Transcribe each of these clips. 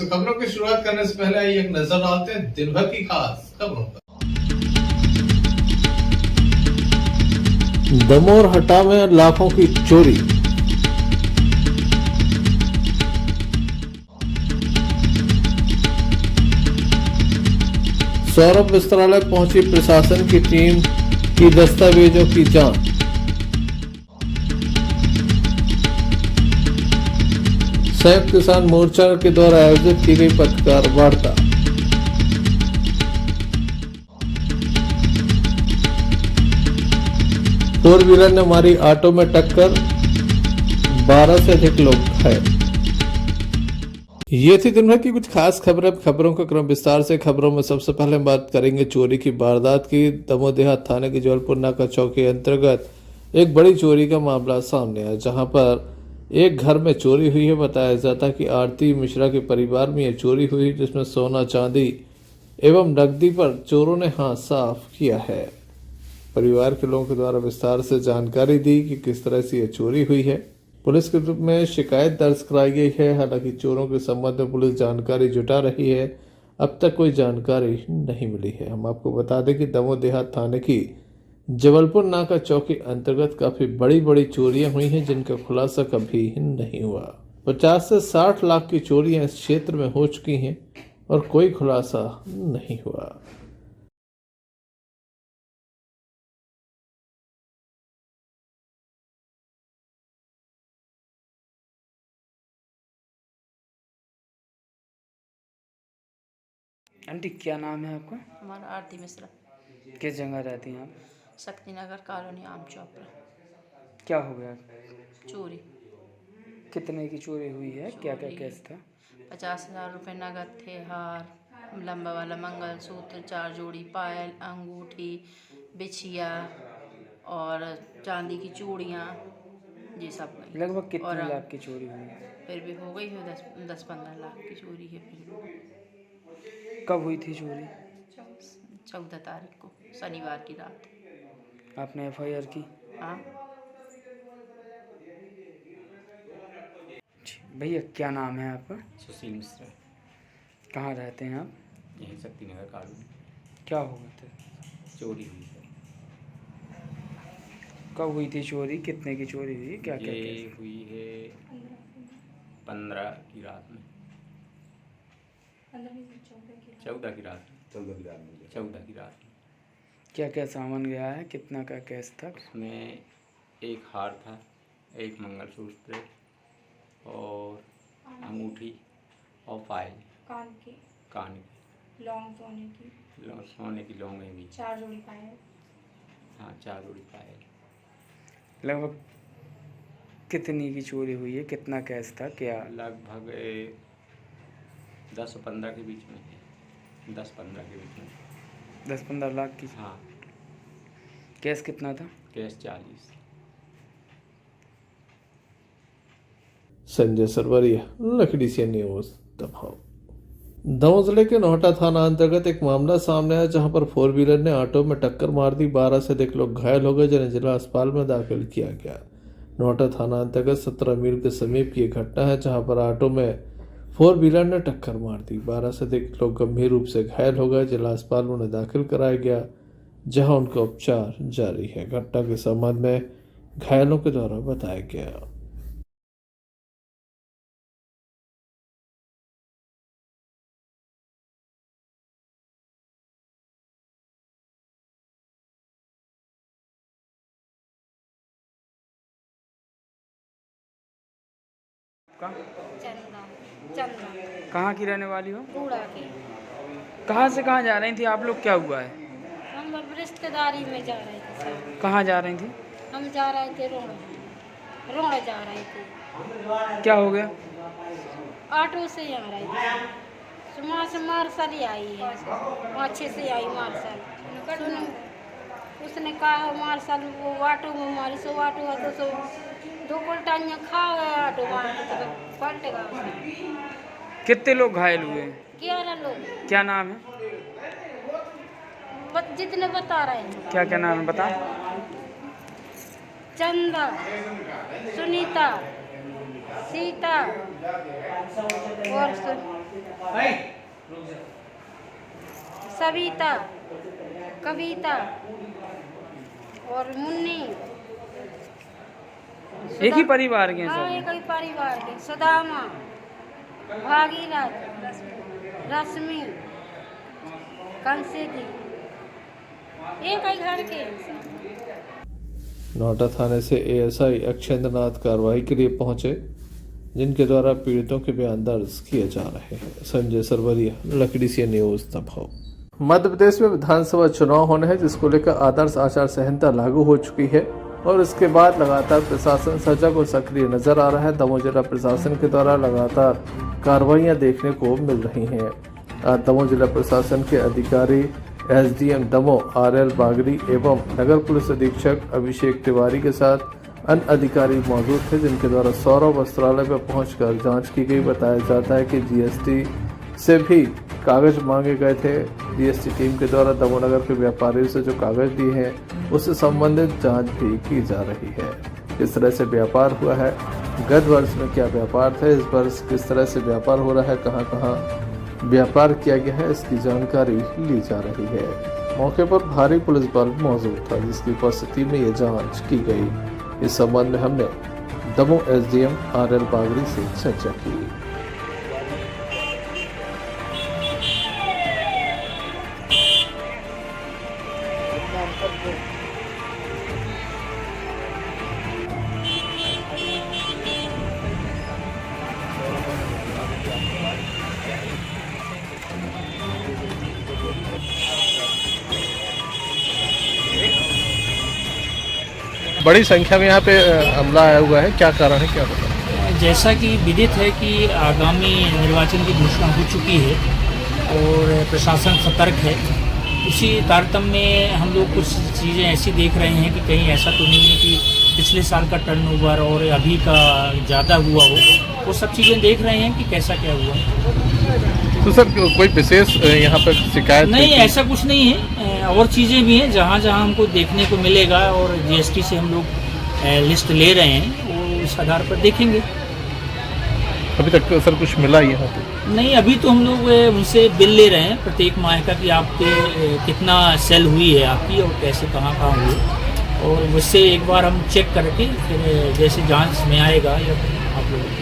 दोस्तों, खबरों की शुरुआत करने से पहले आइए एक नजर डालते हैं दिन भर की खास खबरों पर। दमोह हटा में लाखों की चोरी। सौरभ वस्त्रालय पहुंची प्रशासन की टीम की दस्तावेजों की जांच। संयुक्त किसान मोर्चा के द्वारा आयोजित की गई पत्रकार वार्ता। फोर व्हीलर ने मारी ऑटो में टक्कर, 12 से अधिक लोग घायल। ये थी दिन भर की कुछ खास खबरें। खबरों का क्रम विस्तार से। खबरों में सबसे पहले बात करेंगे चोरी की वारदात की। दमोह देहात थाने के जबलपुर नाका चौक के अंतर्गत एक बड़ी चोरी का मामला सामने आया, जहां पर एक घर में चोरी हुई है। बताया जाता है कि आरती मिश्रा के परिवार में यह चोरी हुई, जिसमें सोना चांदी एवं नकदी पर चोरों ने हाथ साफ किया है। परिवार के लोगों के द्वारा विस्तार से जानकारी दी कि किस तरह से यह चोरी हुई है। पुलिस के रूप में शिकायत दर्ज कराई गई है। हालांकि चोरों के संबंध में पुलिस जानकारी जुटा रही है। अब तक कोई जानकारी नहीं मिली है। हम आपको बता दें कि दमोह देहात थाने की जबलपुर नाका चौक के अंतर्गत काफी बड़ी बड़ी चोरियां हुई हैं, जिनका खुलासा कभी नहीं हुआ। 50 से 60 लाख की चोरियां इस क्षेत्र में हो चुकी हैं और कोई खुलासा नहीं हुआ। आंटी क्या नाम है आपका? हमारा आरती मिश्रा। किस जगह रहती हैं आप? शक्ति नगर कॉलोनी आम चौक पर। क्या हो गया? चोरी। कितने की चोरी हुई है? क्या क्या केस था? 50,000 रुपये नगद थे, हार, लंबा वाला मंगलसूत्र, 4 जोड़ी पायल, अंगूठी, बिछिया और चांदी की चूड़ियाँ, ये सब गई। लगभग कितने और लाख की चोरी हुई? फिर भी हो गई है 10-15 लाख की चोरी है। फिर भी कब हुई थी चोरी? 14 तारीख को, शनिवार की रात। आपने FIR की? हाँ। भैया क्या नाम है आपका? सुशील मिश्रा। कहाँ रहते हैं आप? यहीं शक्ति नगर कॉलोनी। क्या हो गया था? चोरी हुई है। कब हुई थी चोरी? कितने की चोरी हुई? क्या क्या ये केस? हुई है 15 की रात में, 14 की रात में, 14 की रात में। क्या क्या सामान गया है? कितना का केस था? उसमें एक हार था, एक मंगलसूत्र और अंगूठी और पायल, कान की, लौंग सोने की लौंगे भी, 4 जोड़ी पायल। हाँ 4 जोड़ी पायल। लगभग कितनी की चोरी हुई है? कितना केस था? क्या लगभग 10 और 15 के बीच में है। 10-15 के बीच में। 10-15 लाख की? हाँ। केस कितना था? केस 40। संजय सरवरिया, लकड़ी से न्यूज, दमोह जिले के नोहटा थाना अंतर्गत एक मामला सामने आया, जहां पर 4 व्हीलर ने ऑटो में टक्कर मार दी। 12 से अधिक लोग घायल हो गए, जिन्हें जिला अस्पताल में दाखिल किया गया। नोहटा थाना अंतर्गत 17 मील के समीप की घटना है, जहां पर ऑटो में 4 व्हीलर ने टक्कर मार दी। 12 से अधिक लोग गंभीर रूप से घायल हो गए। जिला अस्पताल में उन्हें दाखिल कराया गया, जहां उनका उपचार जारी है। घटना के संबंध में घायलों के द्वारा बताया गया। चंदा कहाँ की रहने वाली हो? कूड़ा की। कहाँ से कहाँ जा रही थी आप लोग? क्या हुआ है? हम अब रिश्तेदारी में जा रहे थे सर। कहाँ जा रही थी? हम जा रहे थे रोड़ा जा रहे थे। क्या हो गया? ऑटो से आ रहे थे। सुबह से मार्शल ही आई है, 5-6 से आई मार्शल। उसने कहा मार्शल वो ऑटो में मारी, सो ऑटो है तो सो 2 उल्टाइयाँ खा गया ऑटो मार के, तो पलट गया उसने। कितने लोग घायल हुए? 11 लोग। क्या नाम है? जितने बता रहे हैं। क्या क्या नाम है बता? चंदा, सुनीता, सीता और सविता, कविता और मुन्नी। एक ही परिवार के हैं हाँ, सब? एक ही परिवार के। सुदामा, भागीरथ, रश्मि, कंसेदी, एक ही घर के। नोएडा थाने से एएसआई अक्षेंद्र नाथ कार्रवाई के लिए पहुंचे, जिनके द्वारा पीड़ितों के बयान दर्ज किए जा रहे हैं। संजय सरवरिया, लकड़ी सी न्यूज दमोह। मध्य प्रदेश में विधानसभा चुनाव होने हैं, जिसको लेकर आदर्श आचार संहिता लागू हो चुकी है और इसके बाद लगातार प्रशासन सजग और सक्रिय नजर आ रहा है। दमोह जिला प्रशासन के द्वारा लगातार कार्रवाइयां देखने को मिल रही हैं। आज दमोह जिला प्रशासन के अधिकारी एसडीएम दमोह आरएल बागरी एवं नगर पुलिस अधीक्षक अभिषेक तिवारी के साथ अन्य अधिकारी मौजूद थे, जिनके द्वारा सौरभ वस्त्रालय पर पहुंचकर जांच की गई। बताया जाता है कि जीएसटी से भी कागज मांगे गए थे। जीएसटी टीम के द्वारा दमोह नगर के व्यापारियों से जो कागज दिए हैं उससे संबंधित जांच भी की जा रही है। किस तरह से व्यापार हुआ है, गत वर्ष में क्या व्यापार था, इस वर्ष किस तरह से व्यापार हो रहा है, कहां कहां व्यापार किया गया है, इसकी जानकारी ली जा रही है। मौके पर भारी पुलिस बल मौजूद था, जिसकी उपस्थिति में ये जांच की गई। इस संबंध में हमने दमोह एसडीएम आरएल बागरी से चर्चा की। बड़ी संख्या में यहाँ पे हमला आया हुआ है, क्या कारण है, क्या बताएं? जैसा कि विदित है कि आगामी निर्वाचन की घोषणा हो चुकी है और प्रशासन सतर्क है। उसी तारतम्य में हम लोग कुछ चीज़ें ऐसी देख रहे हैं कि कहीं ऐसा तो नहीं है कि पिछले साल का टर्नओवर और अभी का ज़्यादा हुआ हो। वो सब चीज़ें देख रहे हैं कि कैसा क्या हुआ। तो सर कोई विशेष यहाँ पर शिकायत नहीं, ऐसा कुछ नहीं है। और चीज़ें भी हैं जहाँ जहाँ हमको देखने को मिलेगा और जीएसटी से हम लोग लिस्ट ले रहे हैं, वो इस आधार पर देखेंगे। अभी तक तो सर कुछ मिला यहाँ पे नहीं, अभी तो हम लोग उनसे बिल ले रहे हैं प्रत्येक माह का कि आपके कितना सेल हुई है आपकी और कैसे कहाँ हुई, और उससे एक बार हम चेक करके फिर जैसे जांच में आएगा या आप लोग।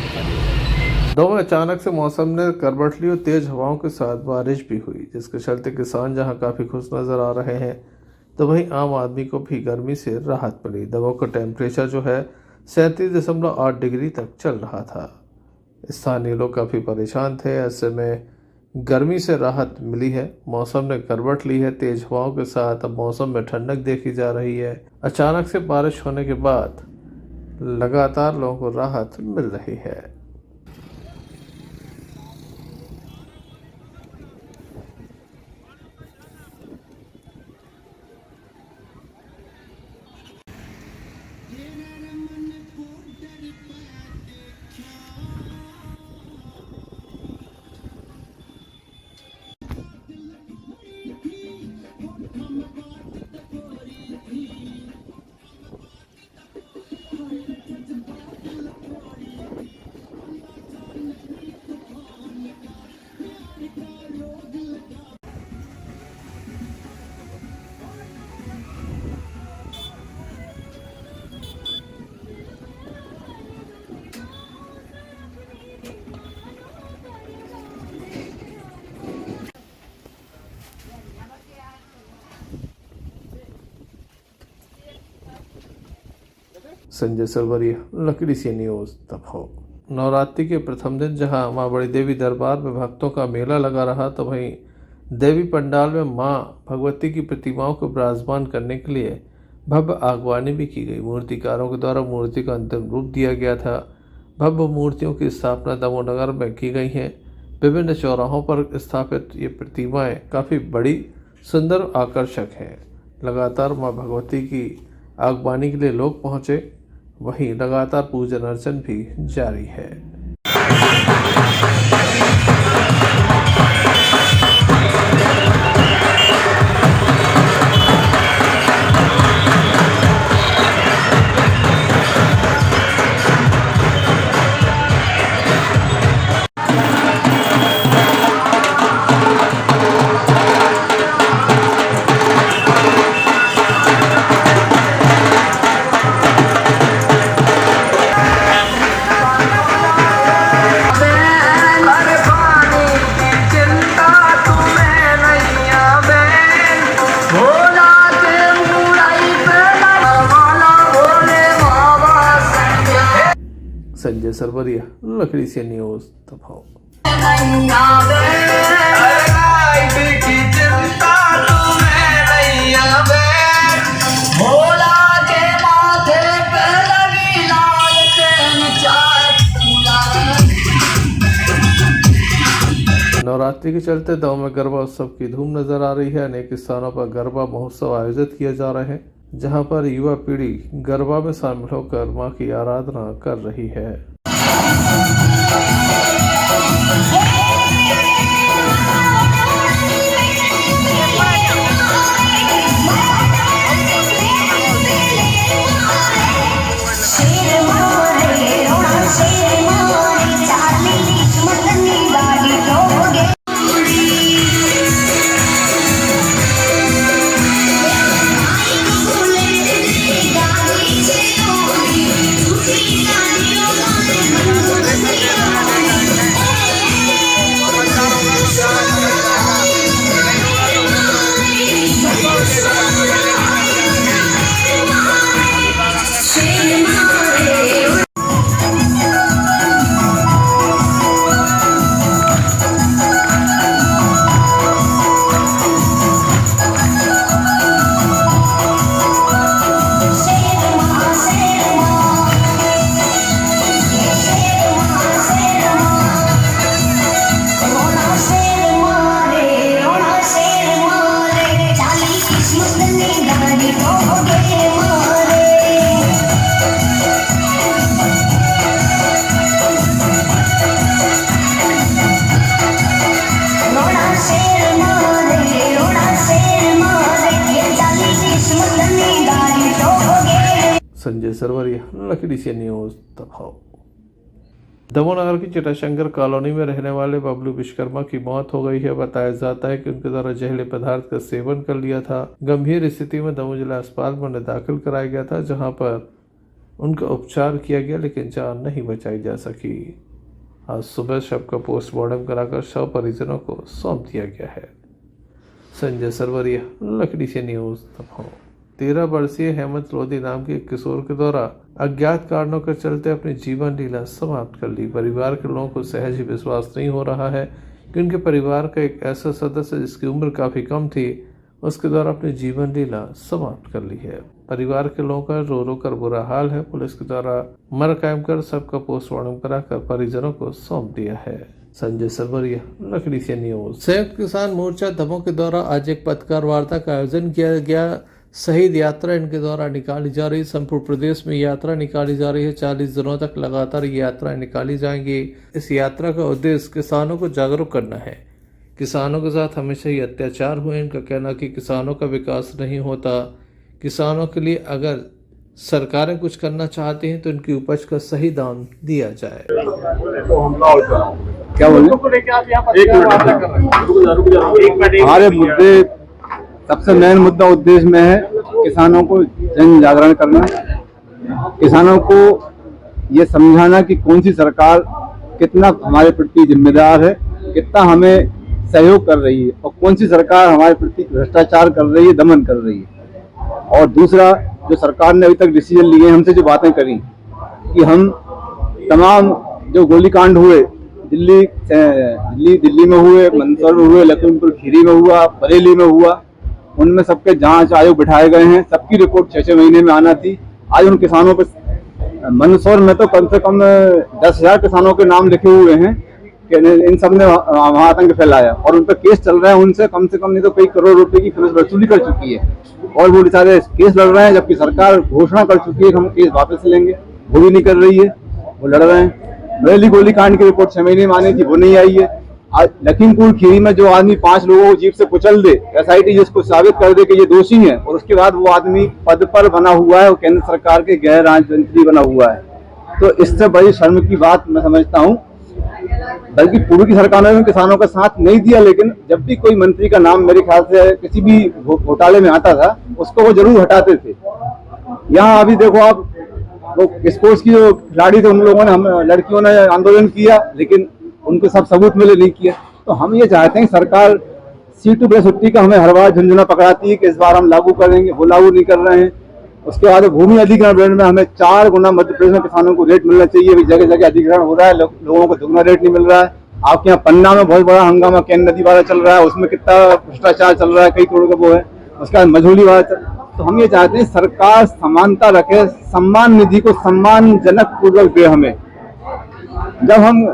दमोह में अचानक से मौसम ने करवट ली और तेज हवाओं के साथ बारिश भी हुई, जिसके चलते किसान जहां काफ़ी खुश नज़र आ रहे हैं, तो वहीं आम आदमी को भी गर्मी से राहत मिली। दमोह का टेम्परेचर जो है 37.8 डिग्री तक चल रहा था। स्थानीय लोग काफ़ी परेशान थे। ऐसे में गर्मी से राहत मिली है। मौसम ने करवट ली है तेज हवाओं के साथ। अब मौसम में ठंडक देखी जा रही है। अचानक से बारिश होने के बाद लगातार लोगों को राहत मिल रही है। संजय सरवरिया, लकड़ी सी न्यूज दमोह। नवरात्रि के प्रथम दिन जहां मां बड़ी देवी दरबार में भक्तों का मेला लगा रहा, तो वहीं देवी पंडाल में मां भगवती की प्रतिमाओं को विराजमान करने के लिए भव्य आगवानी भी की गई। मूर्तिकारों के द्वारा मूर्ति का अंतिम रूप दिया गया था। भव्य मूर्तियों की स्थापना दमोह नगर में की गई है। विभिन्न चौराहों पर स्थापित ये प्रतिमाएं काफ़ी बड़ी, सुंदर और आकर्षक हैं। लगातार मां भगवती की आगवानी के लिए लोग पहुंचे, वहीं लगातार पूजन अर्चन भी जारी है। संजय सरवरिया, लकड़ी से न्यूज दबाव। नवरात्रि के चलते दांव में गरबा उत्सव की धूम नजर आ रही है। अनेक स्थानों पर गरबा महोत्सव आयोजित किए जा रहे हैं, जहां पर युवा पीढ़ी गरबा में शामिल होकर मां की आराधना कर रही है। संजय सरवरिया, लकड़ी से न्यूज दबाव। दमोह नगर की चिटाशंकर कॉलोनी में रहने वाले बबलू विश्वकर्मा की मौत हो गई है। बताया जाता है कि उनके द्वारा जहरीले पदार्थ का सेवन कर लिया था। गंभीर स्थिति में दमोह जिला अस्पताल में उन्हें दाखिल कराया गया था, जहां पर उनका उपचार किया गया, लेकिन जान नहीं बचाई जा सकी। आज सुबह शव का पोस्टमार्टम कराकर शव परिजनों को सौंप दिया गया है। संजय सरवरिया, लकड़ी से न्यूज दमोह। 13 वर्षीय हेमंत लोधी नाम के एक किशोर के द्वारा अज्ञात कारणों के चलते अपनी जीवन लीला समाप्त कर ली। परिवार के लोगों को सहज ही विश्वास नहीं हो रहा है कि उनके परिवार का एक ऐसा सदस्य जिसकी उम्र काफी कम थी, उसके द्वारा अपनी जीवन लीला समाप्त कर ली है। परिवार के लोगों का रो रो कर बुरा हाल है। पुलिस के द्वारा मर कायम कर सबका पोस्टमार्टम कराकर परिजनों को सौंप दिया है। संजय सरवरिया, लकड़ी से न्यूज। संयुक्त किसान मोर्चा दमोह के द्वारा आज एक पत्रकार वार्ता का आयोजन किया गया। शहीद यात्रा इनके द्वारा निकाली जा रही। संपूर्ण प्रदेश में यात्रा निकाली जा रही है। 40 दिनों तक लगातार ये यात्राएं निकाली जाएंगी। इस यात्रा का उद्देश्य किसानों को जागरूक करना है। किसानों के साथ हमेशा ही अत्याचार हुए। इनका कहना कि किसानों का विकास नहीं होता। किसानों के लिए अगर सरकारें कुछ करना चाहती हैं तो इनकी उपज का सही दाम दिया जाए। क्या बोले? हमारे मुद्दे, सबसे मेन मुद्दा उद्देश्य में है किसानों को जन जागरण करना, किसानों को ये समझाना कि कौन सी सरकार कितना हमारे प्रति जिम्मेदार है, कितना हमें सहयोग कर रही है और कौन सी सरकार हमारे प्रति भ्रष्टाचार कर रही है, दमन कर रही है। और दूसरा, जो सरकार ने अभी तक डिसीजन लिए, हमसे जो बातें करी कि हम तमाम जो गोलीकांड हुए, दिल्ली में हुए, मंदसौर में हुए, लखीमपुर खीरी में हुआ, बरेली में हुआ, उनमें सबके जांच आयोग बिठाए गए हैं। सबकी रिपोर्ट 6-6 महीने में आना थी। आज उन किसानों पर मंदसौर में तो कम से कम 10,000 किसानों के नाम लिखे हुए हैं कि इन सब ने वहां आतंक फैलाया और उन पर केस चल रहे हैं। उनसे कम से कम नहीं तो कई करोड़ रुपए की पुलिस वसूली कर चुकी है और वो सारे केस लड़ रहे हैं, जबकि सरकार घोषणा कर चुकी है कि हम केस वापस लेंगे, वो भी नहीं कर रही है, वो लड़ रहे हैं। बरेली गोलीकांड की रिपोर्ट 6 महीने में आनी थी, वो नहीं आई है। आज लखीमपुर खीरी में जो आदमी 5 लोगों को जीप से कुचल दे, SIT जिसको साबित कर दे कि ये दोषी है और उसके बाद वो आदमी पद पर बना हुआ है और केंद्र सरकार के गैर राजमंत्री बना हुआ है, तो इससे बड़ी शर्म की बात मैं समझता हूँ। बल्कि पूर्व की सरकारों ने किसानों का साथ नहीं दिया, लेकिन जब भी कोई मंत्री का नाम मेरे ख्याल से किसी भी घोटाले में आता था, उसको वो जरूर हटाते थे। यहाँ अभी देखो आप, वो स्पोर्ट्स की जो खिलाड़ी थे, उन लोगों ने, हम लड़कियों ने आंदोलन किया, लेकिन उनको सब सबूत मिले, नहीं किया। तो हम ये चाहते हैं सरकार C2 का हमें हर बार झुंझुना पकड़ाती है कि इस बार हम लागू करेंगे, वो लागू नहीं कर रहे हैं। उसके बाद भूमि अधिग्रहण में हमें 4 गुना मध्य प्रदेश में किसानों को रेट मिलना चाहिए। अभी जगह जगह अधिग्रहण हो रहा है, लोगों को दुगना रेट नहीं मिल रहा है। आपके यहाँ पन्ना में बहुत बड़ा हंगामा केन नदी वाला चल रहा है, उसमें कितना भ्रष्टाचार चल रहा है, कई करोड़ का वो है। उसके बाद मझोली वाला तो हम ये चाहते हैं सरकार समानता रखे, सम्मान निधि को सम्मानजनक पूर्वक दे हमें। जब हम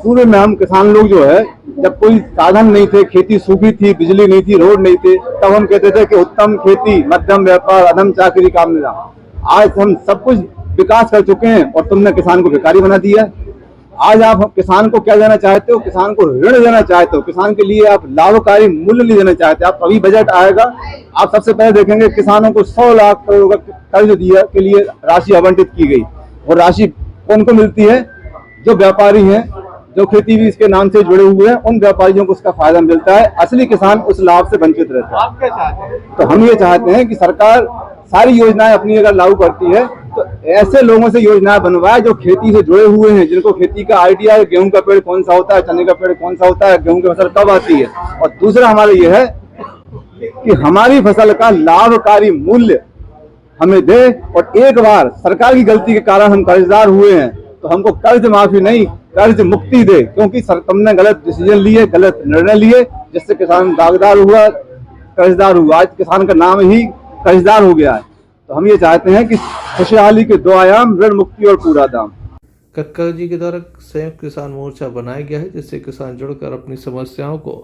पूर्व में हम किसान लोग जो है, जब कोई साधन नहीं थे, खेती सूखी थी, बिजली नहीं थी, रोड नहीं थे, तब हम कहते थे कि उत्तम खेती, मध्यम व्यापार, अधम चाकरी, काम निजाम। आज हम सब कुछ विकास कर चुके हैं और तुमने किसान को भिखारी बना दिया। आज आप किसान को क्या देना चाहते हो? किसान को ऋण देना चाहते हो, किसान के लिए आप लाभकारी मूल्य नहीं देना चाहते। आप अभी बजट आएगा, आप सबसे पहले देखेंगे किसानों को 100 लाख करोड़ का कर्ज दिया के लिए राशि आवंटित की गई। और राशि कौन को मिलती है? जो व्यापारी हैं, जो खेती भी इसके नाम से जुड़े हुए हैं, उन व्यापारियों को उसका फायदा मिलता है। असली किसान उस लाभ से वंचित रहता है। आप क्या चाहते हैं? तो हम ये चाहते हैं कि सरकार सारी योजनाएं अपनी अगर लागू करती है तो ऐसे लोगों से योजनाएं बनवाए जो खेती से जुड़े हुए हैं, जिनको खेती का आइडिया है, गेहूं का पेड़ कौन सा होता है, चने का पेड़ कौन सा होता है, गेहूं की फसल कब आती है। और दूसरा हमारा ये है कि हमारी फसल का लाभकारी मूल्य हमें दे। और एक बार सरकार की गलती के कारण हम कर्जदार हुए हैं तो हमको कर्ज माफी नहीं, कर्ज मुक्ति दे, क्योंकि तुमने गलत डिसीजन लिए, गलत निर्णय लिए, जिससे किसान दागदार हुआ, कर्जदार हुआ। आज किसान का नाम ही कर्जदार हो गया है। तो हम ये चाहते हैं कि खुशहाली के 2 आयाम, ऋण मुक्ति और पूरा दाम। कक्कर जी के द्वारा संयुक्त किसान मोर्चा बनाया गया है, जिससे किसान जुड़कर अपनी समस्याओं को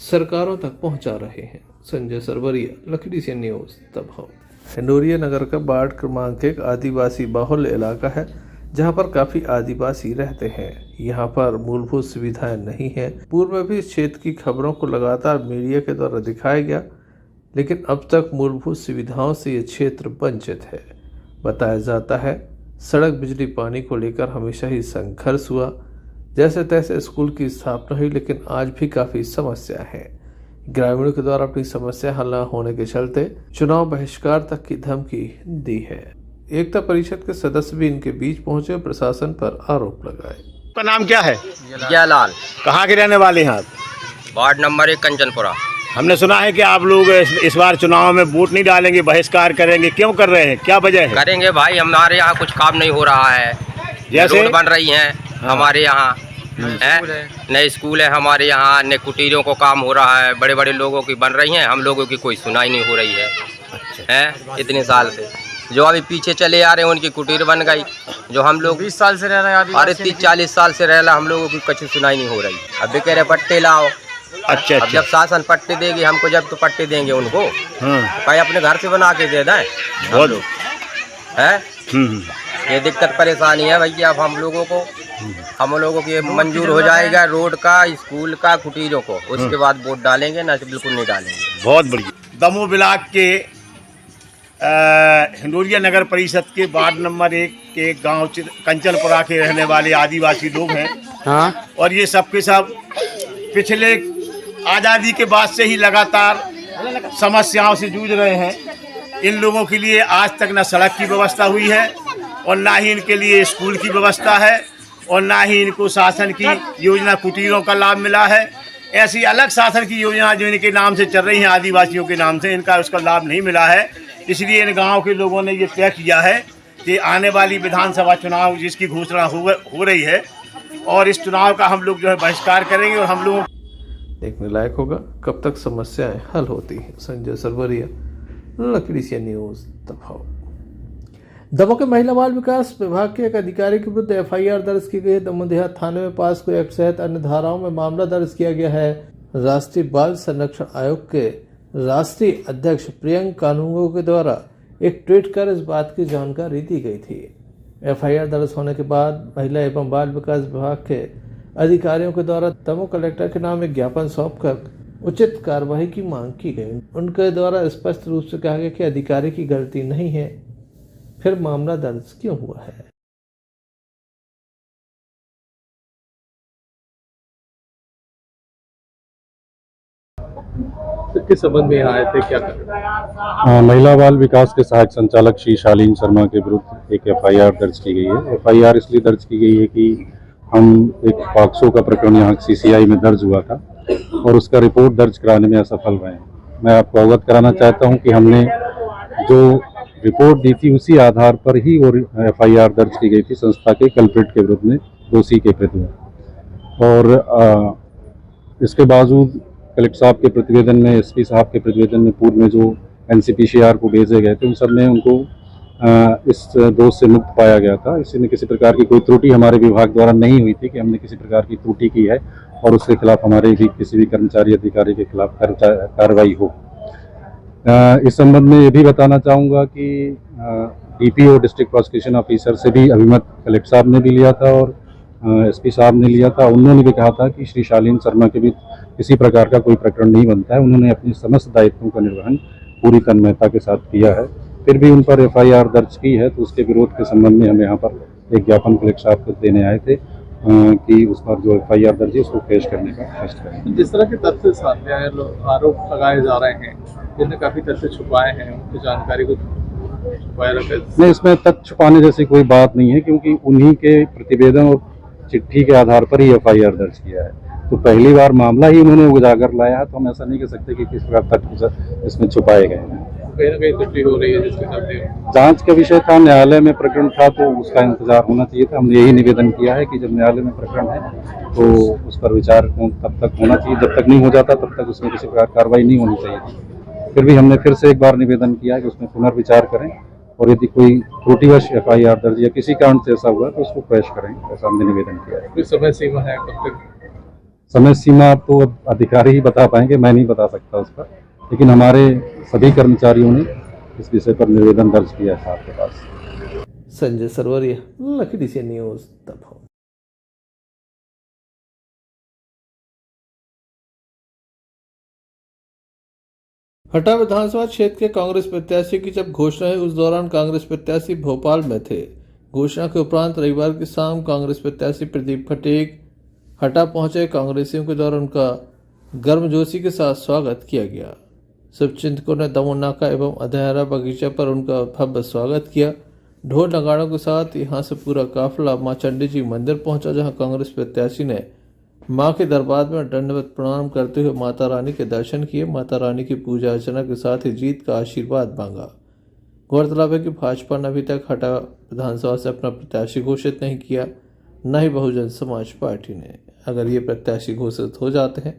सरकारों तक पहुंचा रहे हैं। संजय सरवरिया, लखीडी से न्यूज दमोह। हिंडोरिया नगर का वार्ड क्रमांक 1 आदिवासी बाहुल्य इलाका है, जहां पर काफी आदिवासी रहते हैं। यहां पर मूलभूत सुविधाएं नहीं है। पूर्व में भी इस क्षेत्र की खबरों को लगातार मीडिया के द्वारा दिखाया गया, लेकिन अब तक मूलभूत सुविधाओं से ये क्षेत्र वंचित है। बताया जाता है सड़क, बिजली, पानी को लेकर हमेशा ही संघर्ष हुआ। जैसे तैसे स्कूल की स्थापना हुई, लेकिन आज भी काफी समस्या है। ग्रामीणों के द्वारा अपनी समस्या हल न होने के चलते चुनाव बहिष्कार तक की धमकी दी है। एकता परिषद के सदस्य भी इनके बीच पहुंचे और प्रशासन पर आरोप लगाए। आपका नाम क्या है? जयलाल। कहाँ के रहने वाले हैं आप? Ward number 1 Kanchanpura. हमने सुना है कि आप लोग इस बार चुनाव में वोट नहीं डालेंगे, बहिष्कार करेंगे। क्यों कर रहे हैं, क्या वजह है? करेंगे भाई, हमारे यहाँ कुछ काम नहीं हो रहा है। जैसे रोड बन रही हैं हमारे यहाँ, नए स्कूल है हमारे यहाँ, नए कुटीरों को काम हो रहा है, बड़े बड़े लोगों की बन रही हैं, हम लोगों की कोई सुनाई नहीं हो रही है। हैं इतने साल से जो अभी पीछे चले आ रहे हैं उनकी कुटीर बन गई। जो हम लोग 20 साल से रह रहे हैं, अरे 30-40 साल से रह रहा, हम लोगों की कुछ सुनाई नहीं हो रही। अब भी कह रहे पट्टे लाओ। अच्छा, अब जब शासन पट्टे देगी हमको, जब तो पट्टे देंगे उनको, भाई अपने घर से बना के दे दें हम लोग। है ये दिक्कत परेशानी है भैया। अब हम लोगों को ये मंजूर हो जाएगा रोड का, स्कूल का, कुटीरों को, उसके बाद वोट डालेंगे, ना बिल्कुल नहीं डालेंगे। बहुत बढ़िया। दमोह ब्लॉक के हिंडोरिया नगर परिषद के वार्ड नंबर 1 के गांव कंचनपुरा के रहने वाले आदिवासी लोग हैं। हाँ। और ये सबके सब पिछले आज़ादी के बाद से ही लगातार समस्याओं से जूझ रहे हैं। इन लोगों के लिए आज तक न सड़क की व्यवस्था हुई है और ना ही इनके लिए स्कूल की व्यवस्था है और ना ही इनको शासन की योजना कुटीरों का लाभ मिला है। ऐसी अलग शासन की योजना जो इनके नाम से चल रही हैं, आदिवासियों के नाम से, इनका उसका लाभ नहीं मिला है। इसलिए इन गांव के लोगों ने ये तय किया है कि आने वाली विधानसभा चुनाव जिसकी घोषणा हो रही है, और इस चुनाव का हम लोग जो है बहिष्कार करेंगे। और हम लोग देखने लायक होगा कब तक समस्याएं हल होती हैं। संजय सरवरिया, लकड़ी से न्यूज दमोह। दमोह के महिला बाल विकास विभाग के एक अधिकारी के विरुद्ध FIR दर्ज की गई है। दमोह देहात थाने में पास्को एक्ट सहित अन्य धाराओं में मामला दर्ज किया गया है। राष्ट्रीय बाल संरक्षण आयोग के राष्ट्रीय अध्यक्ष प्रियंक कानूंगो के द्वारा एक ट्वीट कर इस बात की जानकारी दी गई थी। FIR दर्ज होने के बाद महिला एवं बाल विकास विभाग के अधिकारियों के द्वारा दमोह कलेक्टर के नाम एक ज्ञापन सौंपकर उचित कार्रवाई की मांग की गई। उनके द्वारा स्पष्ट रूप से कहा गया कि अधिकारी की गलती नहीं है, फिर मामला दर्ज क्यों हुआ है। किस संबंध में यहाँ आए थे, क्या कर? महिला बाल विकास के सहायक संचालक श्री शालीन शर्मा के विरुद्ध एक FIR दर्ज की गई है। FIR इसलिए दर्ज की गई है कि हम एक पॉक्सो का प्रकरण यहाँ CCI में दर्ज हुआ था और उसका रिपोर्ट दर्ज कराने में असफल रहे हैं। मैं आपको अवगत कराना चाहता हूँ कि हमने जो रिपोर्ट दी थी उसी आधार पर ही वो FIR दर्ज की गई थी संस्था के कल्प्रिट के विरुद्ध में, दोषी के विरुद्ध में। और इसके बावजूद कलेक्टर साहब के प्रतिवेदन में, SP साहब के प्रतिवेदन में पूर्व में जो NCPCR को भेजे गए थे उन सब में उनको इस दोष से मुक्त पाया गया था। इसमें किसी प्रकार की कोई त्रुटि हमारे विभाग द्वारा नहीं हुई थी कि हमने किसी प्रकार की त्रुटि की है और उसके खिलाफ हमारे भी किसी भी कर्मचारी अधिकारी के खिलाफ कार्रवाई हो। इस संबंध में ये भी बताना चाहूँगा कि DPO डिस्ट्रिक्ट प्रोसिक्यूशन ऑफिसर से भी अभिमत कलेक्टर साहब ने भी लिया था और SP साहब ने लिया था। उन्होंने भी कहा था कि श्री शालीन शर्मा के भी किसी प्रकार का कोई प्रकरण नहीं बनता है। उन्होंने अपने समस्त दायित्वों का निर्वहन पूरी तन्मयता के साथ किया है। फिर भी उन पर FIR दर्ज की है, तो उसके विरोध के संबंध में हम यहाँ पर एक ज्ञापन कलेक्टर साहब को देने आए थे कि उस पर जो FIR दर्ज है उसको पेश करने का फैसला करें। जिस तरह के तथ्य सामने आए, आरोप लगाए जा रहे हैं, जिन्हें काफ़ी तथ्य छुपाए हैं, उनकी जानकारी को छुपाए रखे। नहीं, इसमें तथ्य छुपाने जैसी कोई बात नहीं है, क्योंकि उन्हीं के प्रतिवेदन और चिट्ठी के आधार पर ही FIR दर्ज किया है। तो पहली बार मामला ही उन्होंने उजागर लाया है, तो हम ऐसा नहीं कह सकते कि किस प्रकार तथ्य इसमें छुपाए गए हैं। कहीं ना कहीं त्रुटि हो रही है जिसके चलते जांच का विषय था, न्यायालय में प्रकरण था तो उसका इंतजार होना चाहिए था। हमने यही निवेदन किया है कि जब न्यायालय में प्रकरण है तो उस पर विचार तब तक होना चाहिए, जब तक नहीं हो जाता तब तक उसमें किसी प्रकार कार्रवाई नहीं होनी चाहिए थी। फिर भी हमने फिर से एक बार निवेदन किया कि उसमें पुनर्विचार करें और यदि कोई त्रुटिवश FIR दर्ज या किसी कारण से ऐसा हुआ तो उसको पेश करें, ऐसा हमने निवेदन किया है। समय सीमा है कब तक? समय सीमा आप तो अधिकारी ही बता पाएंगे, मैं नहीं बता सकता उस पर, लेकिन हमारे सभी कर्मचारियों ने इस विषय पर निवेदन दर्ज किया था आपके पास। संजय सरवरिया, लखनऊ से न्यूज़ दबा। हटा विधानसभा क्षेत्र के कांग्रेस प्रत्याशी की जब घोषणा हुई उस दौरान कांग्रेस प्रत्याशी भोपाल में थे। घोषणा के उपरांत रविवार की शाम कांग्रेस प्रत्याशी प्रदीप फटेक हटा पहुंचे। कांग्रेसियों के द्वारा उनका गर्मजोशी के साथ स्वागत किया गया। शुभचिंतकों ने दमोह नाका एवं अधहरा बगीचा पर उनका भव्य स्वागत किया। ढोल नगाड़ों के साथ यहां से पूरा काफिला मां चंडी जी मंदिर पहुंचा, जहां कांग्रेस प्रत्याशी ने मां के दरबार में दंडवत प्रणाम करते हुए माता रानी के दर्शन किए। माता रानी की पूजा अर्चना के साथ ही जीत का आशीर्वाद मांगा। गौरतलब है कि भाजपा ने अभी तक हटा विधानसभा से अपना प्रत्याशी घोषित नहीं किया, न ही बहुजन समाज पार्टी ने। अगर ये प्रत्याशी घोषित हो जाते हैं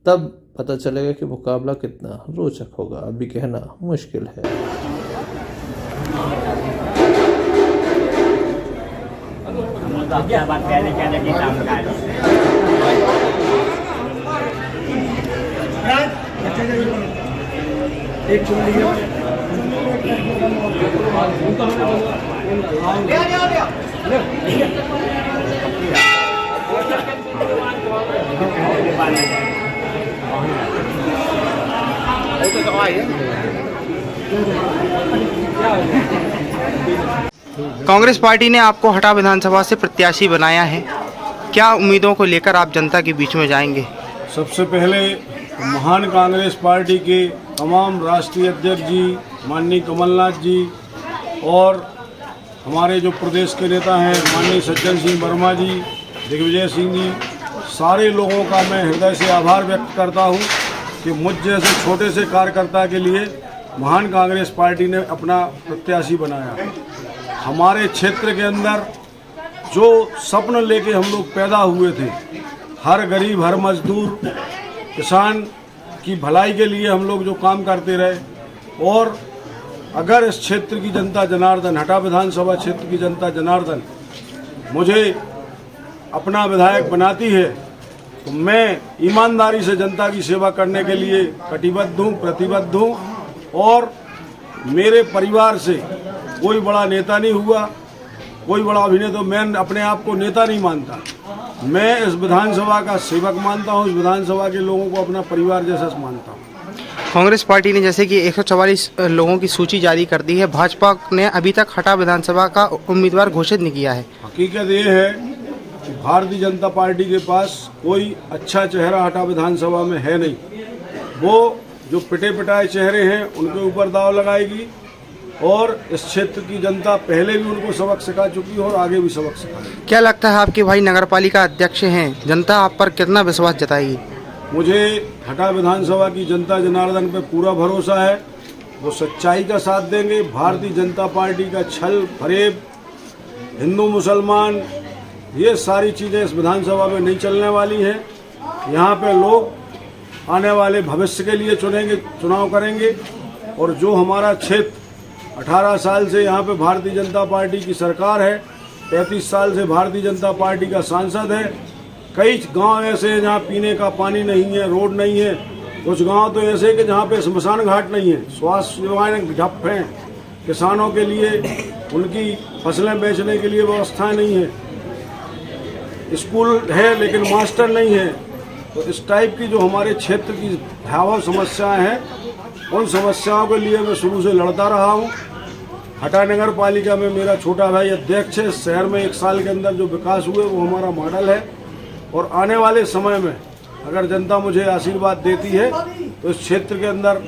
तब पता चलेगा कि मुकाबला कितना रोचक होगा, अभी कहना मुश्किल है। कांग्रेस पार्टी ने आपको हटा विधानसभा से प्रत्याशी बनाया है, क्या उम्मीदों को लेकर आप जनता के बीच में जाएंगे? सबसे पहले महान कांग्रेस पार्टी के तमाम राष्ट्रीय अध्यक्ष जी माननीय कमलनाथ जी और हमारे जो प्रदेश के नेता हैं माननीय सज्जन सिंह वर्मा जी, दिग्विजय सिंह जी, सारे लोगों का मैं हृदय से आभार व्यक्त करता हूं कि मुझ जैसे छोटे से कार्यकर्ता के लिए महान कांग्रेस पार्टी ने अपना प्रत्याशी बनाया। हमारे क्षेत्र के अंदर जो सपन लेके हम लोग पैदा हुए थे, हर गरीब हर मजदूर किसान की भलाई के लिए हम लोग जो काम करते रहे, और अगर इस क्षेत्र की जनता जनार्दन, हटा विधानसभा क्षेत्र की जनता जनार्दन मुझे अपना विधायक बनाती है तो मैं ईमानदारी से जनता की सेवा करने के लिए कटिबद्ध हूँ, प्रतिबद्ध हूँ। और मेरे परिवार से कोई बड़ा नेता नहीं हुआ, कोई बड़ा अभिनेता, मैं अपने आप को नेता नहीं मानता, मैं इस विधानसभा का सेवक मानता हूँ, इस विधानसभा के लोगों को अपना परिवार जैसा मानता हूँ। कांग्रेस पार्टी ने जैसे कि 144 लोगों की सूची जारी कर दी है, भाजपा ने अभी तक हटा विधानसभा का उम्मीदवार घोषित नहीं किया है। हकीकत ये है कि भारतीय जनता पार्टी के पास कोई अच्छा चेहरा हटा विधानसभा में है नहीं। वो जो पिटे पिटाए चेहरे हैं उनके ऊपर दाव लगाएगी, और इस क्षेत्र की जनता पहले भी उनको सबक सिखा चुकी है और आगे भी सबक सिखाएगी। क्या लगता है आपके भाई नगरपालिका अध्यक्ष हैं, जनता आप पर कितना विश्वास जताएगी? मुझे हटा विधानसभा की जनता जनार्दन पे पूरा भरोसा है। वो सच्चाई का साथ देंगे। भारतीय जनता पार्टी का छल फरेब, हिंदू मुसलमान, ये सारी चीज़ें इस विधानसभा में नहीं चलने वाली हैं। यहाँ पे लोग आने वाले भविष्य के लिए चुनाव करेंगे और जो हमारा क्षेत्र 18 साल से यहाँ पे भारतीय जनता पार्टी की सरकार है, 35 साल से भारतीय जनता पार्टी का सांसद है। कई गांव ऐसे हैं जहाँ पीने का पानी नहीं है, रोड नहीं है। कुछ गांव तो ऐसे हैं कि जहाँ पे स्मशान घाट नहीं है, स्वास्थ्य सेवाएं ठप हैं, किसानों के लिए उनकी फसलें बेचने के लिए व्यवस्थाएं नहीं है, स्कूल है लेकिन मास्टर नहीं है। तो इस टाइप की जो हमारे क्षेत्र की भयावह समस्याएं हैं, उन समस्याओं के लिए मैं शुरू से लड़ता रहा हूँ। हटा नगर पालिका में मेरा छोटा भाई अध्यक्ष है। शहर में 1 साल के अंदर जो विकास हुए वो हमारा मॉडल है और आने वाले समय में अगर जनता मुझे आशीर्वाद देती है तो इस क्षेत्र के अंदर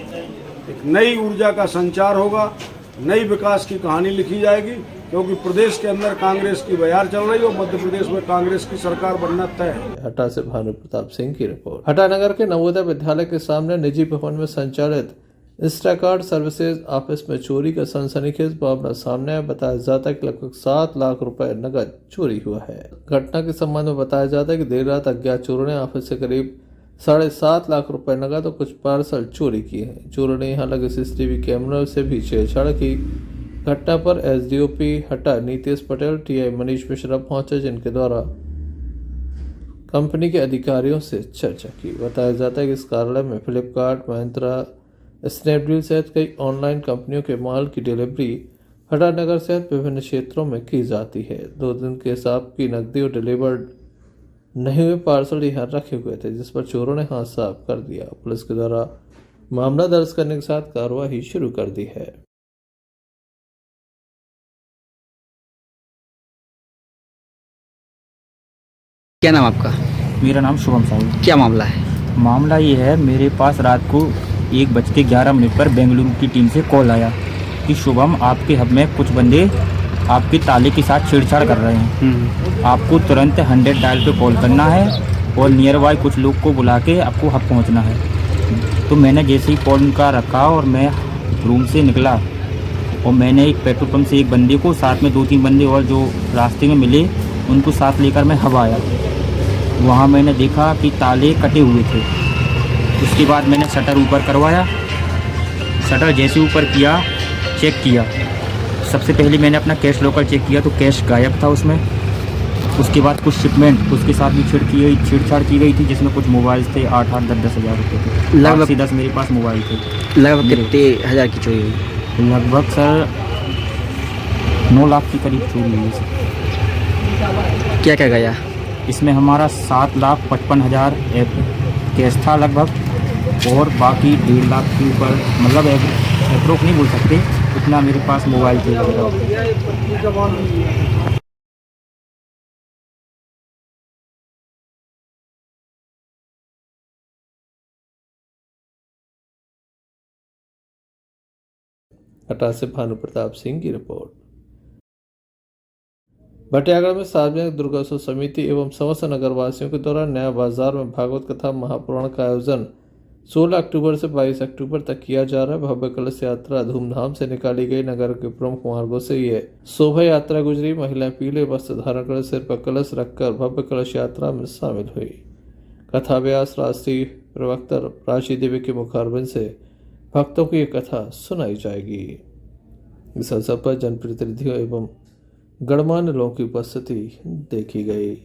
एक नई ऊर्जा का संचार होगा, नई विकास की कहानी लिखी जाएगी, क्योंकि प्रदेश के अंदर कांग्रेस की बयार चल रही है और मध्य प्रदेश में कांग्रेस की सरकार बनना तय है। हटा से भानु प्रताप सिंह की रिपोर्ट। हटा नगर के नवोदय विद्यालय के सामने निजी भवन में संचालित इंस्टाकार्ट सर्विसेज ऑफिस में चोरी का सनसनीखेज मामला सामने आया। बताया जाता है कि लगभग 7 लाख रुपए नकद चोरी हुआ है। घटना के संबंध में बताया जाता है कि देर रात अज्ञात चोरों ने ऑफिस से करीब 7.5 लाख रुपए नकद और कुछ पार्सल चोरी किए हैं। चोरों ने यहां लगे सीसीटीवी कैमरों से भी छेड़छाड़ की। घटना पर एसडीओपी हटा नीतीश पटेल, टीआई मनीष मिश्रा पहुंचे, जिनके द्वारा कंपनी के अधिकारियों से चर्चा की। बताया जाता है कि इस कार्यालय में फ्लिपकार्ट, महिंद्रा, स्नैपडील सहित कई ऑनलाइन कंपनियों के माल की डिलीवरी हटा नगर सहित विभिन्न क्षेत्रों में की जाती है। 2 दिन के हिसाब की नकदी और डिलीवर्ड नहीं हुए पार्सल यहाँ रखे हुए थे, जिस पर चोरों ने हाथ साफ कर दिया। पुलिस के द्वारा मामला दर्ज करने के साथ कार्रवाई शुरू कर दी है। क्या नाम आपका? मेरा नाम शुभम साहू। क्या मामला है? मामला ये है, मेरे पास रात को 1:11 पर बेंगलुरु की टीम से कॉल आया कि शुभम, आपके हब में कुछ बंदे आपके ताले के साथ छेड़छाड़ कर रहे हैं। आपको तुरंत 100 डायल पे कॉल करना है और नियर बाय कुछ लोग को बुला के आपको हब पहुंचना है। तो मैंने जैसे ही कॉल उनका रखा और मैं रूम से निकला और मैंने एक पेट्रोल पंप से एक बंदे को, साथ में 2-3 बंदे और जो रास्ते में मिले उनको साथ लेकर मैं हब आया। वहाँ मैंने देखा कि ताले कटे हुए थे। उसके बाद मैंने शटर ऊपर करवाया। शटर जैसे ऊपर किया, चेक किया, सबसे पहले मैंने अपना कैश लॉकर चेक किया तो कैश गायब था उसमें। उसके बाद कुछ शिपमेंट उसके साथ भी छेड़छाड़ की गई थी, जिसमें कुछ मोबाइल थे, 8-8, 10-10 हज़ार रुपये थे। लगभग 10 मेरे पास मोबाइल थे। लगभग कितने हज़ार की चोरी हुई? लगभग सर 9 लाख के करीब चोरी हुई सर। क्या क्या गया? इसमें हमारा 7,55,000 कैश था लगभग, और बाकी 1.5 लाख के ऊपर, मतलब एप्रोक्स नहीं बोल सकते, इतना मेरे पास मोबाइल थे। हटा से भानु प्रताप सिंह की रिपोर्ट। भटियागढ़ में सार्वजनिक दुर्गोत्सव समिति एवं समस्त नगरवासियों के द्वारा नया बाजार में भागवत कथा महापुराण का आयोजन 16 अक्टूबर से 22 अक्टूबर तक किया जा रहा है। भव्य कलश यात्रा धूमधाम से निकाली गई। नगर के प्रमुख मार्गों से ये शोभा यात्रा गुजरी। महिलाएं पीले वस्त्र धारण कर सिर पर कलश रखकर भव्य कलश यात्रा में शामिल हुई। कथा व्यास राष्ट्रीय प्रवक्ता राशि देवी के मुखारबिंद से भक्तों को ये कथा सुनाई जाएगी। इस अवसर पर जनप्रतिनिधियों एवं गणमान्य लोगों की उपस्थिति देखी गई।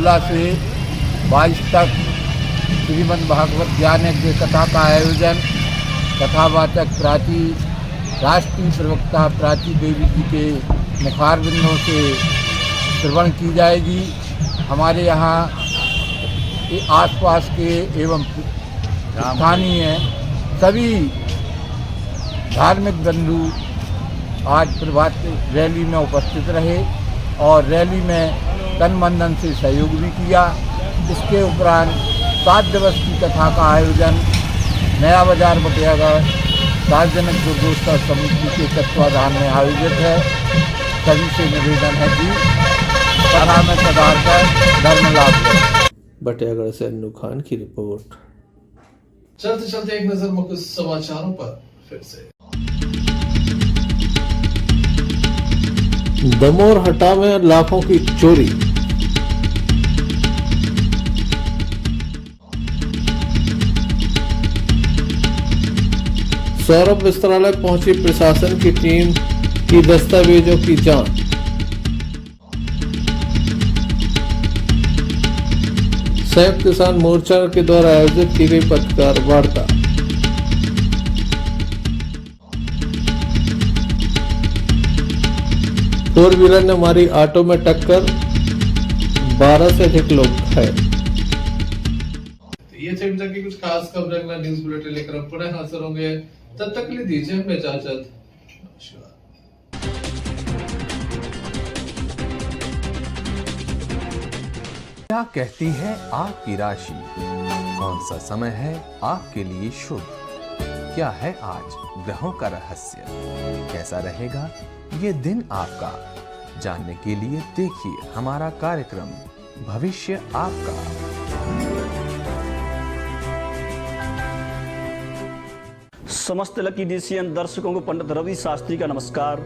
16 से 22 तक श्रीमद् भागवत ज्ञान यज्ञ कथा का आयोजन कथावाचक प्राची राष्ट्रीय प्रवक्ता प्राची देवी जी के मुखारबिंदों से श्रवण की जाएगी। हमारे यहाँ आसपास के एवं स्थानीय सभी धार्मिक बंधु आज प्रभात रैली में उपस्थित रहे और रैली में तन मन धन से सहयोग भी किया। इसके उपरांत 7 दिवस की कथा का आयोजन नया बाजार बटियागढ़ सार्वजनिक दुर्गोत्सव समिति के तत्वाधान में आयोजित है। सभी से निवेदन है कि कथा में पधार कर धर्म लाभ करें। बटियागढ़ से अन्नू खान की रिपोर्ट। चलते चलते एक नजर मुख्य समाचारों पर फिर से। दमोह हटा में लाखों की चोरी। सौरभ वस्त्रालय पहुंची प्रशासन की टीम की दस्तावेजों की जांच। संयुक्त किसान मोर्चा के द्वारा आयोजित की गई पत्रकार वार्ता। फोर व्हीलर ने मारी ऑटो में टक्कर, 12 से अधिक लोग घायल। ये थे तक की कुछ खास खबरें। अगला न्यूज बुलेटिन लेकर हम पुनः हाजिर होंगे। तब तक के लिए दीजिए हमें इजाजत। नमस्कार। क्या कहती है आपकी राशि? कौन सा समय है आपके लिए शुभ? क्या है आज ग्रहों का रहस्य? कैसा रहेगा ये दिन आपका? जानने के लिए देखिए हमारा कार्यक्रम भविष्य आपका। समस्त लकी डीसीएन दर्शकों को पंडित रवि शास्त्री का नमस्कार।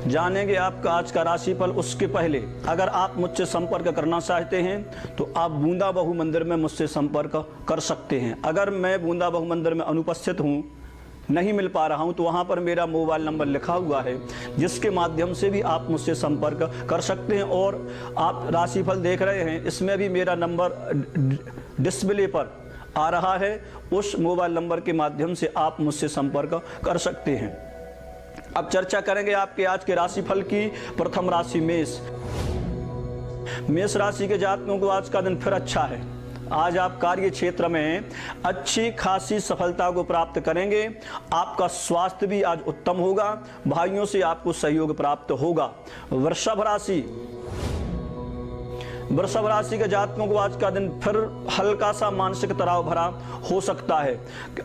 जानेंगे आपका आज का राशिफल। उसके पहले अगर आप मुझसे संपर्क करना चाहते हैं तो आप बूंदा बहु मंदिर में मुझसे संपर्क कर सकते हैं। अगर मैं बूंदा बहु मंदिर में अनुपस्थित हूँ, नहीं मिल पा रहा हूं, तो वहां पर मेरा मोबाइल नंबर लिखा हुआ है जिसके माध्यम से भी आप मुझसे संपर्क कर सकते हैं। और आप राशिफल देख रहे हैं, इसमें भी मेरा नंबर डिस्प्ले पर आ रहा है। उस मोबाइल नंबर के माध्यम से आप मुझसे संपर्क कर सकते हैं। अब चर्चा करेंगे आपके आज के राशिफल की। प्रथम राशि मेष। मेष राशि के जातकों को आज का दिन फिर अच्छा है। आज आप कार्य क्षेत्र में अच्छी खासी सफलता को प्राप्त करेंगे। आपका स्वास्थ्य भी आज उत्तम होगा। भाइयों से आपको सहयोग प्राप्त होगा। वृषभ राशि। वृषभ राशि के जातकों को आज का दिन फिर हल्का सा मानसिक तनाव भरा हो सकता है।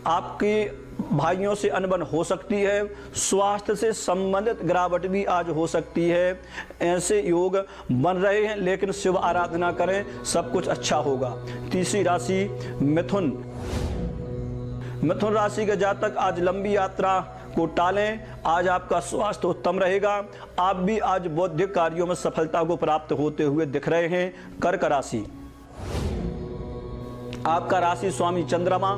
आपकी भाइयों से अनबन हो सकती है। स्वास्थ्य से संबंधित गिरावट भी आज हो सकती है। ऐसे योग बन रहे हैं, लेकिन शिव आराधना करें, सब कुछ अच्छा होगा। तीसरी राशि मिथुन। मिथुन राशि के जातक आज लंबी यात्रा को टालें। आज आपका स्वास्थ्य उत्तम रहेगा। आप भी आज बौद्धिक कार्यों में सफलता को प्राप्त होते हुए दिख रहे हैं। कर्क राशि। आपका राशि स्वामी चंद्रमा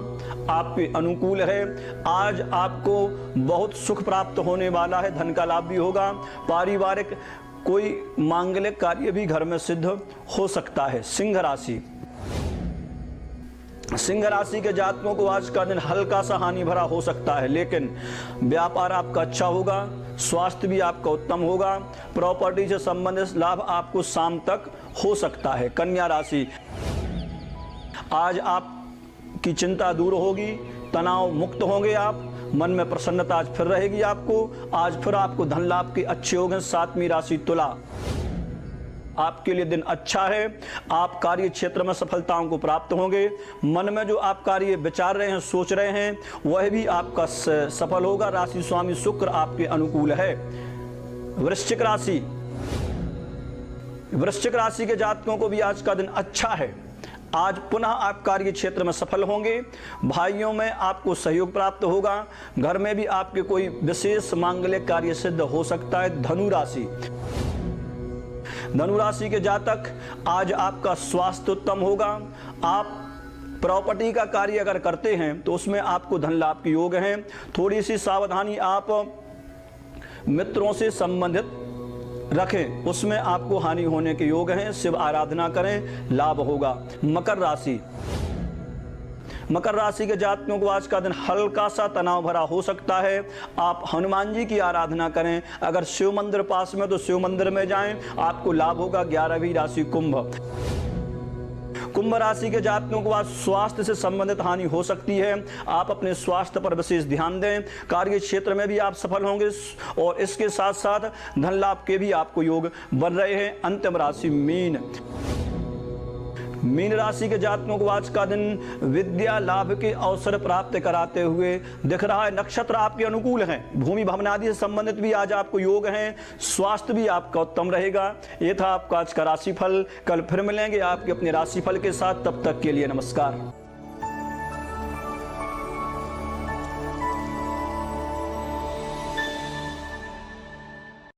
आपके अनुकूल है। आज आपको बहुत सुख प्राप्त होने वाला है। धन का लाभ भी होगा। पारिवारिक कोई मांगलिक कार्य भी घर में सिद्ध हो सकता है। सिंह राशि। सिंह राशि के जातकों को आज का दिन हल्का सा हानि भरा हो सकता है, लेकिन व्यापार आपका अच्छा होगा। स्वास्थ्य भी आपका उत्तम होगा। प्रॉपर्टी से संबंधित लाभ आपको शाम तक हो सकता है। कन्या राशि। आज आपकी चिंता दूर होगी, तनाव मुक्त होंगे आप। मन में प्रसन्नता आज फिर रहेगी आपको। आज फिर आपको धन लाभ के अच्छे होंगे। सातवीं राशि तुला। आपके लिए दिन अच्छा है। आप कार्य क्षेत्र में सफलताओं को प्राप्त होंगे। मन में जो आप कार्य विचार रहे हैं, सोच रहे हैं, वह भी आपका सफल होगा। राशि स्वामी शुक्र आपके अनुकूल है। वृश्चिक राशि। वृश्चिक राशि के जातकों को भी आज का दिन अच्छा है। आज पुनः आप कार्य क्षेत्र में सफल होंगे। भाइयों में आपको सहयोग प्राप्त होगा। घर में भी आपके कोई विशेष मांगलिक कार्य सिद्ध हो सकता है। धनु राशि। धनु राशि के जातक आज आपका स्वास्थ्य उत्तम होगा। आप प्रॉपर्टी का कार्य अगर करते हैं तो उसमें आपको धन लाभ के योग हैं। थोड़ी सी सावधानी आप मित्रों से संबंधित रखें उसमें आपको हानि होने के योग हैं। शिव आराधना करें, लाभ होगा। मकर राशि, मकर राशि के जातकों को आज का दिन हल्का सा तनाव भरा हो सकता है। आप हनुमान जी की आराधना करें। अगर शिव मंदिर पास में तो शिव मंदिर में जाएं, आपको लाभ होगा। 11वीं राशि कुंभ, कुंभ राशि के जातकों को आज स्वास्थ्य से संबंधित हानि हो सकती है। आप अपने स्वास्थ्य पर विशेष ध्यान दें। कार्य क्षेत्र में भी आप सफल होंगे और इसके साथ साथ धन लाभ के भी आपको योग बन रहे हैं। अंतिम राशि मीन, मीन राशि के जातकों को आज का दिन विद्या लाभ के अवसर प्राप्त कराते हुए दिख रहा है। नक्षत्र आपके अनुकूल हैं। भूमि भवन आदि से संबंधित भी आज आपको योग हैं। स्वास्थ्य भी आपका उत्तम रहेगा। ये था आपका आज का राशिफल। कल फिर मिलेंगे आपके अपने राशिफल के साथ। तब तक के लिए नमस्कार।